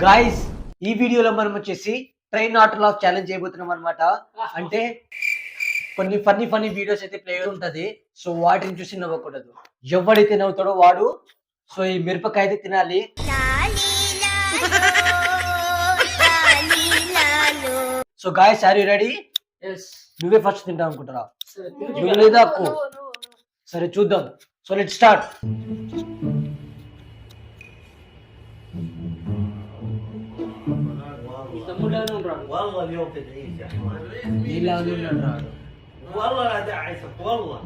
Guys ఈ వీడియోలో మనం వచ్చేసి ట్రైన్ ఆర్ట్ లాస్ ఛాలెంజ్ చేయబోతున్నాం అనమాట. అంటే కొన్ని ఫన్నీ వీడియోస్ అయితే ప్లే ఉంటది. సో వాటిని చూసి నవ్వకూడదు. ఎవడైతే నవ్వుతాడో వాడు సో ఈ మిరపకాయ అయితే తినాలి. So guys are you ready? నువ్వే ఫస్ట్ తింటావు అనుకుంటారా? లేదా అక్కు? సరే చూద్దాం. So let start. والله اليوم تدعيس يا اخوان. لا والله لا داعسك والله.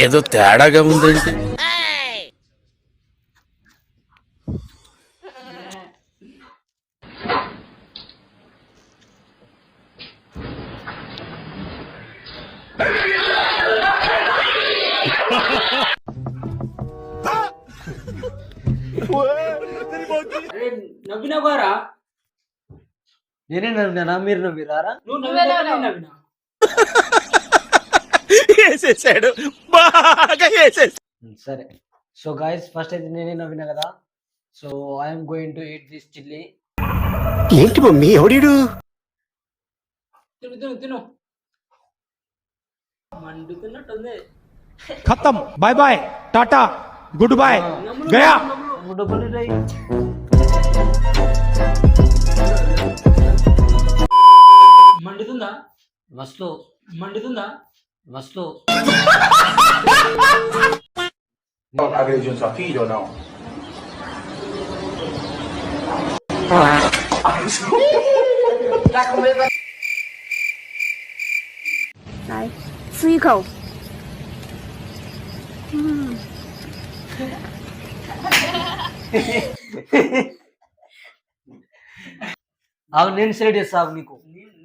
ఏదో తేడాగా ఉందంటే నవ్వినవారా? నేనే నవ్వినా, మీరు నవ్విరారా? నవ్వినా వేసేసాడు, బాగా వేసేసాడు. సరే సో గాయస్ ఫస్ట్ అయితే నేనే నవ్వినా కదా. So I'm going to eat this chilli. ఏంటి మమ్మీ ఎవడీడు? తిను తిను తిను. మండుతున్నట్టుంది. खत्म, बाय बाय, टाटा, गुड बाय, गया. మండుతుందా? మస్తు మండుతుందా? మస్తు. Avrei un suo figlio o no?来，吃一口。అవి నేను సెలెక్ట్ చేస్తా నీకు.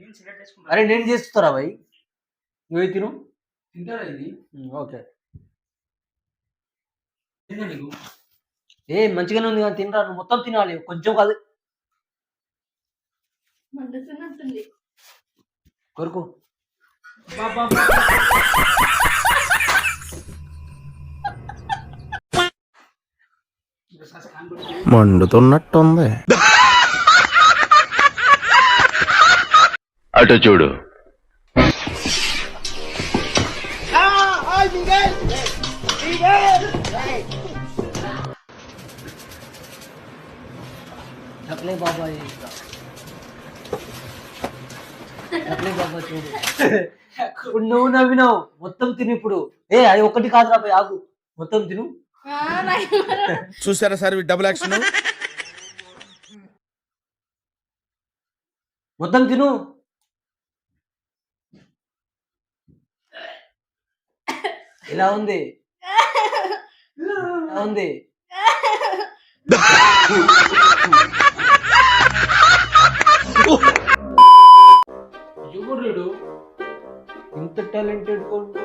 నేను సెలెక్ట్ చేసుకుంటా. అరే నేను చేస్తారా భయ్? నువ్వే తిను. తింటారా ఇది? ఓకే. తిందా నీకు? ఏ మంచిగానే ఉంది కానీ తినరా. నువ్వు మొత్తం తినాలి, కొంచెం కాదు. మండుతున్నట్టుంది. కొరకు బాబా మండుతున్నట్టుంది. అటు చూడు. చక్లే బాబా చక్లే బాబా చూడు. ఇప్పుడు నువ్వు నవ్వినావు, మొత్తం తిను ఇప్పుడు. ఏ అది ఒకటి కాదురా భయ్, ఆగు. మొత్తం తిను. చూసారా సార్ డబుల్ యాక్షన్? మొత్తం తిను. ఇలా ఉంది, ఇలా ఉంది. ఎవడు ఇంత టాలెంటెడ్ కొండు.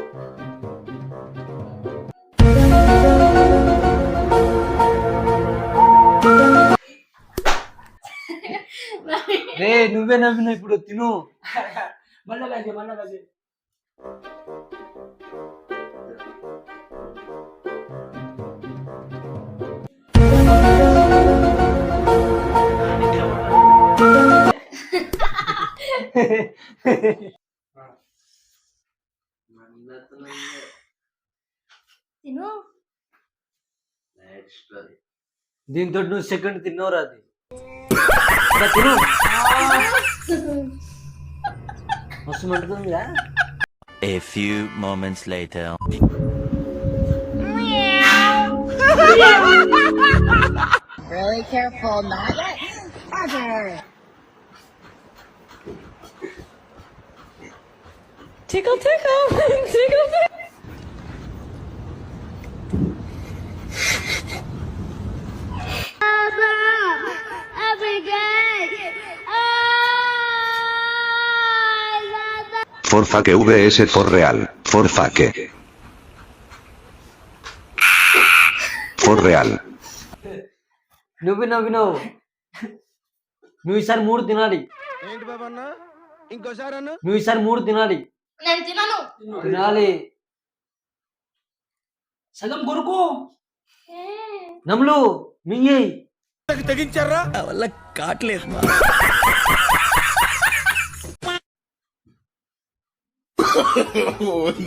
రే నువ్వే నవ్వినా, ఇప్పుడు తిను. మళ్ళా లాగే మళ్ళా లాగే. తిను. దీంతో నువ్వు సెకండ్ తిన్నావు రా. అది తిను. మస్తు మంటుతుందిగా. A few moments later. Really careful, not yet. Roger. Tickle, tickle, tickle, tickle. Forfaque vs for real. Forfaque. For real. నువ్వు నవ్వినావు. నువ్వు ఈసారి 3 తినాలి. ఏంటి బాబా అన్న ఇంకోసారి అన్న నువ్వు ఈసారి 3 తినాలి. నేను తినను. తినాలి. సగం కొరుకు. నమ్ములు మింగి. తెగించారా వల్ల కాట్లేదు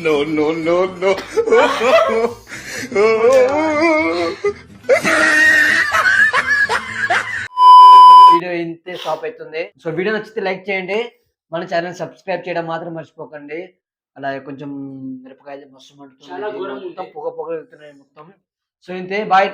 no no no no video ఇంతే స్టాప్ అవుతుంది. సో వీడియో నచ్చితే లైక్ చేయండి, మన ఛానల్ సబ్స్క్రైబ్ చేయడం మాత్రం మర్చిపోకండి. అలాగే కొంచెం మిరపకాయ మస్తు చాలా ఘోరంగా మంటుతుంది, మొత్తం ఉంది. పొగ వెళ్తున్నాయి మొత్తం. సో ఇంతే, బాయ్.